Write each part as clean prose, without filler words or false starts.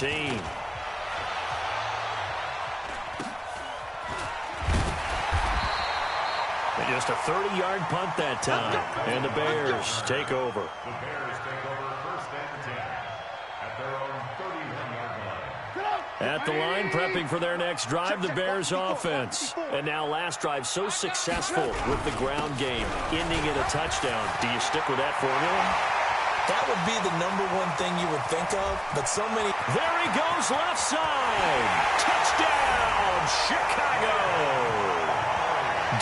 13. And just a 30-yard punt that time. And the Bears take over. The Bears take over first and 10 at their own 31-yard line. At the line, prepping for their next drive, the Bears offense. And now last drive so successful with the ground game, ending in a touchdown. Do you stick with that formula? That would be the number one thing you would think of, but so many... There he goes, left side. Touchdown, Chicago.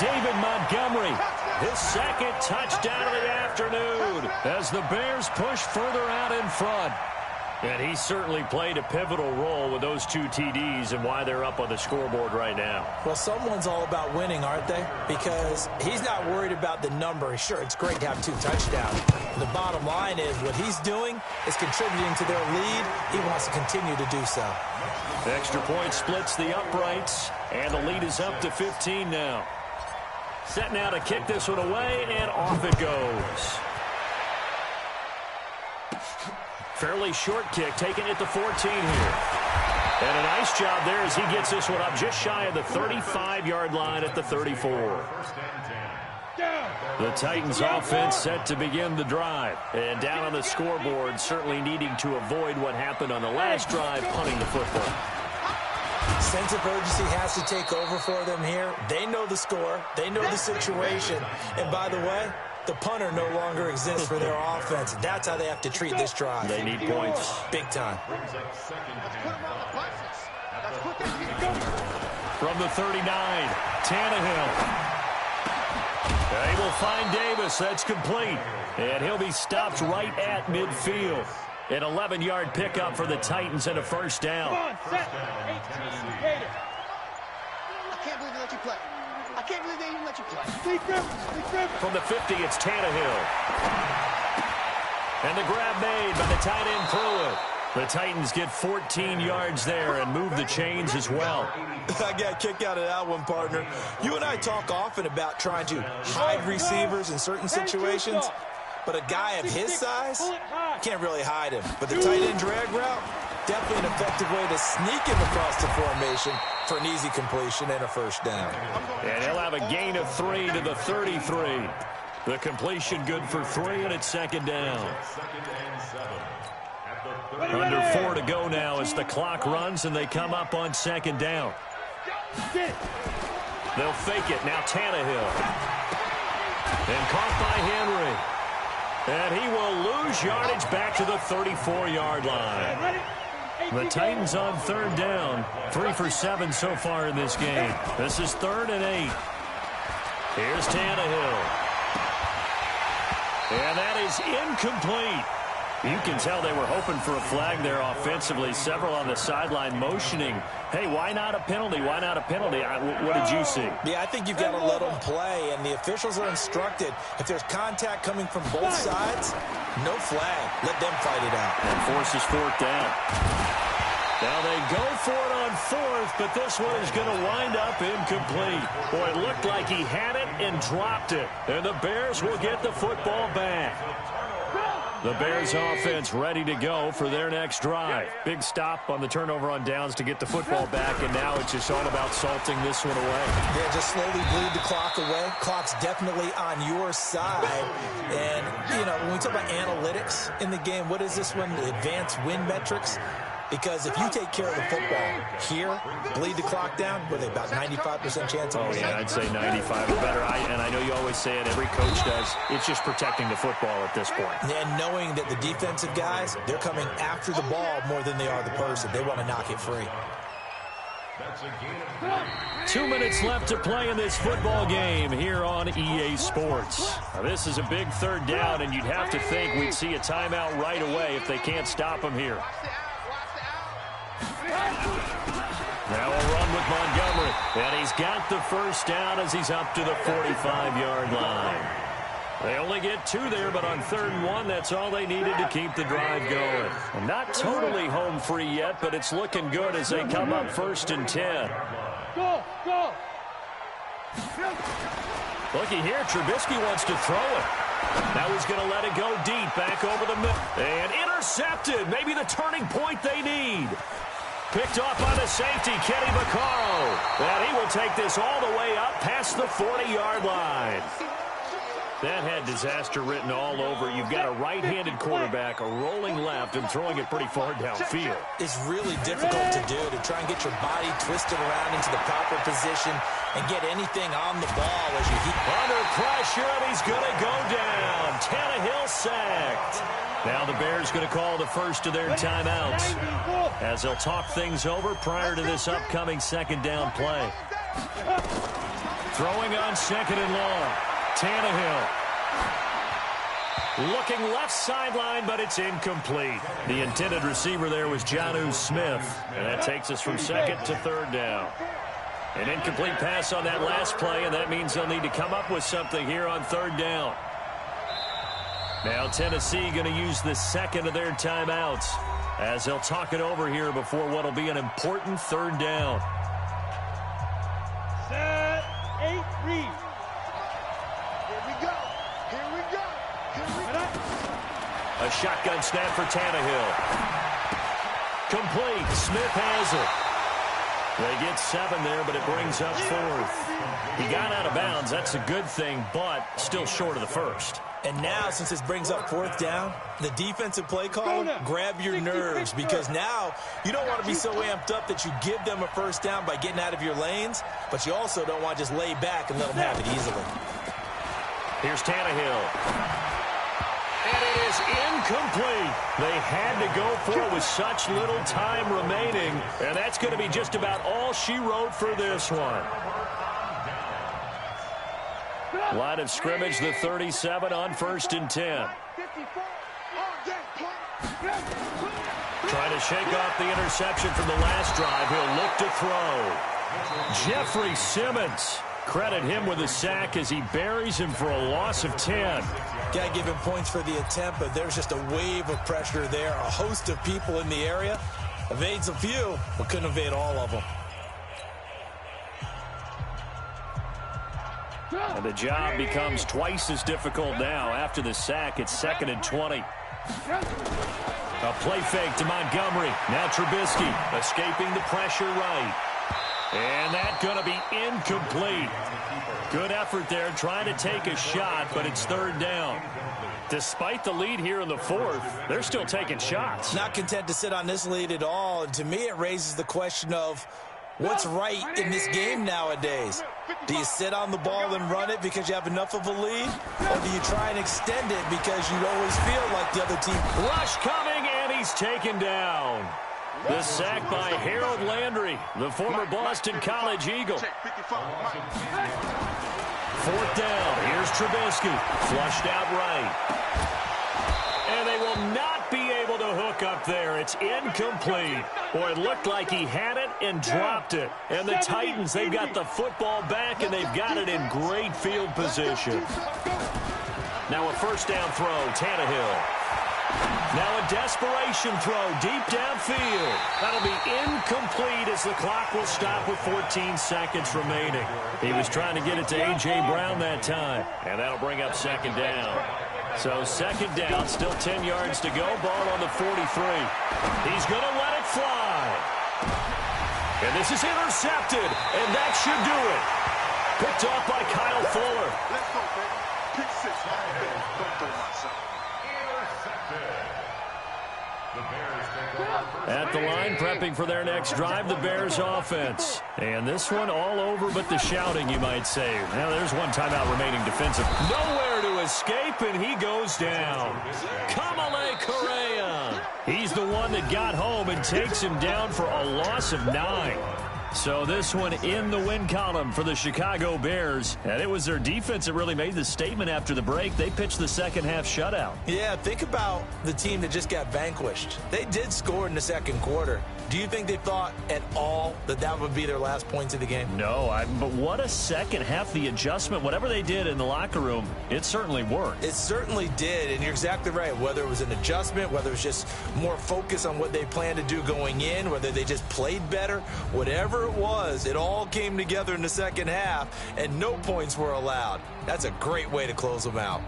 David Montgomery, his second touchdown of the afternoon as the Bears push further out in front. And he certainly played a pivotal role with those 2 TDs and why they're up on the scoreboard right now. Well, someone's all about winning, aren't they? Because he's not worried about the number. Sure, it's great to have 2 touchdowns. The bottom line is what he's doing is contributing to their lead. He wants to continue to do so. Extra point splits the uprights, and the lead is up to 15 now. Set now to kick this one away, and off it goes. Fairly short kick, taken at the 14 here. And a nice job there as he gets this one up just shy of the 35-yard line at the 34. The Titans offense set to begin the drive. And down on the scoreboard, certainly needing to avoid what happened on the last drive, punting the football. Sense of urgency has to take over for them here. They know the score. They know the situation. And by the way, the punter no longer exists for their offense. That's how they have to treat this drive. They need points. Big time. From the 39, Tannehill. They will find Davis. That's complete. And he'll be stopped right at midfield. An 11-yard pickup for the Titans and a first down. I can't believe they let you play. I can't believe they even let you play. From the 50, it's Tannehill. And the grab made by the tight end Pruitt. The Titans get 14 yards there and move the chains as well. I got kicked out of that one, partner. You and I talk often about trying to hide receivers in certain situations, but a guy of his size can't really hide him. But the tight end drag route, definitely an effective way to sneak him across the formation for an easy completion and a first down. And he'll have a gain of 3 to the 33. The completion good for 3, and it's second down. Under 4 to go now as the clock runs, and they come up on second down. They'll fake it. Now Tannehill. And caught by Henry. And he will lose yardage back to the 34-yard line. The Titans on third down. 3 for 7 so far in this game. This is 3rd and 8. Here's Tannehill. And that is incomplete. You can tell they were hoping for a flag there offensively. Several on the sideline motioning, hey, why not a penalty? Why not a penalty? What did you see? Yeah, I think you've got to let them play, and the officials are instructed if there's contact coming from both sides, no flag. Let them fight it out. And forces 4th down. Now they go for it on 4th, but this one is going to wind up incomplete. Boy, it looked like he had it and dropped it. And the Bears will get the football back. The Bears offense ready to go for their next drive. Big stop on the turnover on downs to get the football back, and now it's just all about salting this one away. Yeah, just slowly bleed the clock away. Clock's definitely on your side. And, you know, when we talk about analytics in the game, what is this one? The advanced win metrics? Because if you take care of the football here, bleed the clock down, with about 95% chance of winning. Yeah, I'd say 95 or better. And I know you always say it, every coach does. It's just protecting the football at this point. And knowing that the defensive guys, they're coming after the ball more than they are the person. They want to knock it free. 2 minutes left to play in this football game here on EA Sports. Now, this is a big 3rd down, and you'd have to think we'd see a timeout right away if they can't stop them here. Now a run with Montgomery. And he's got the first down as he's up to the 45-yard line. They only get 2 there, but on 3rd and 1, that's all they needed to keep the drive going. And not totally home free yet, but it's looking good as they come up 1st and 10. Go, go. Looky here, Trubisky wants to throw it. Now he's going to let it go deep, back over the middle. And intercepted. Maybe the turning point they need. Picked off by the safety, Kenny Vaccaro. And he will take this all the way up past the 40-yard line. That had disaster written all over. You've got a right-handed quarterback, a rolling left, and throwing it pretty far downfield. It's really difficult to do, to try and get your body twisted around into the proper position and get anything on the ball as you heat. Under pressure, and he's going to go down. Tannehill sacked. Now the Bears going to call the first of their timeouts as they'll talk things over prior to this upcoming second down play. Throwing on second and long. Tannehill. Looking left sideline, but it's incomplete. The intended receiver there was Jonnu Smith. And that takes us from second to third down. An incomplete pass on that last play, and that means they'll need to come up with something here on third down. Now Tennessee going to use the second of their timeouts as they'll talk it over here before what will be an important third down. Set, 8, read. A shotgun snap for Tannehill. Complete. Smith has it. They get 7 there, but it brings up 4th. He got out of bounds. That's a good thing, but still short of the first. And now, since this brings up 4th down, the defensive play call, grab your nerves, because now you don't want to be so amped up that you give them a first down by getting out of your lanes, but you also don't want to just lay back and let them have it easily. Here's Tannehill. And it is incomplete. They had to go for it with such little time remaining, and that's going to be just about all she wrote for this one. Line of scrimmage, the 37 on 1st and 10. Trying to shake off the interception from the last drive. He'll look to throw. Jeffrey Simmons. Credit him with a sack as he buries him for a loss of 10. Got to give him points for the attempt, but there's just a wave of pressure there. A host of people in the area. Evades a few, but couldn't evade all of them. And the job becomes twice as difficult now. After the sack, it's 2nd and 20. A play fake to Montgomery. Now Trubisky escaping the pressure right. And that's going to be incomplete. Good effort there trying to take a shot, but it's 3rd down. Despite the lead here in the 4th, they're still taking shots. Not content to sit on this lead at all. And to me, it raises the question of what's right in this game nowadays. Do you sit on the ball and run it because you have enough of a lead? Or do you try and extend it because you always feel like the other team? Rush coming, and he's taken down. The sack by Harold Landry, the former Boston College Eagle. 4th down. Here's Trubisky. Flushed out right. And they will not be able to hook up there. It's incomplete. Boy, it looked like he had it and dropped it. And the Titans, they've got the football back, and they've got it in great field position. Now a 1st down throw, Tannehill. Now a desperation throw deep downfield. That'll be incomplete as the clock will stop with 14 seconds remaining. He was trying to get it to A.J. Brown that time, and that'll bring up 2nd down. So 2nd down, still 10 yards to go. Ball on the 43. He's going to let it fly. And this is intercepted, and that should do it. Picked off by Kyle Fuller. Let's go, baby. Pick 6. Don't throw myself. At the line, prepping for their next drive, the Bears offense. And this one all over but the shouting, you might say. Now there's one timeout remaining defensive. Nowhere to escape, and he goes down. Kamale Correa. He's the one that got home and takes him down for a loss of 9. So this one in the win column for the Chicago Bears. And it was their defense that really made the statement after the break. They pitched the second half shutout. Yeah, think about the team that just got vanquished. They did score in the 2nd quarter. Do you think they thought at all that that would be their last points of the game? No, but what a second half. The adjustment, whatever they did in the locker room, it certainly worked. It certainly did, and you're exactly right. Whether it was an adjustment, whether it was just more focus on what they planned to do going in, whether they just played better, whatever it was, it all came together in the second half, and no points were allowed. That's a great way to close them out.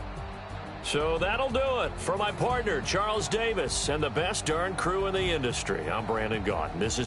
So that'll do it for my partner, Charles Davis, and the best darn crew in the industry. I'm Brandon Gaudin. This is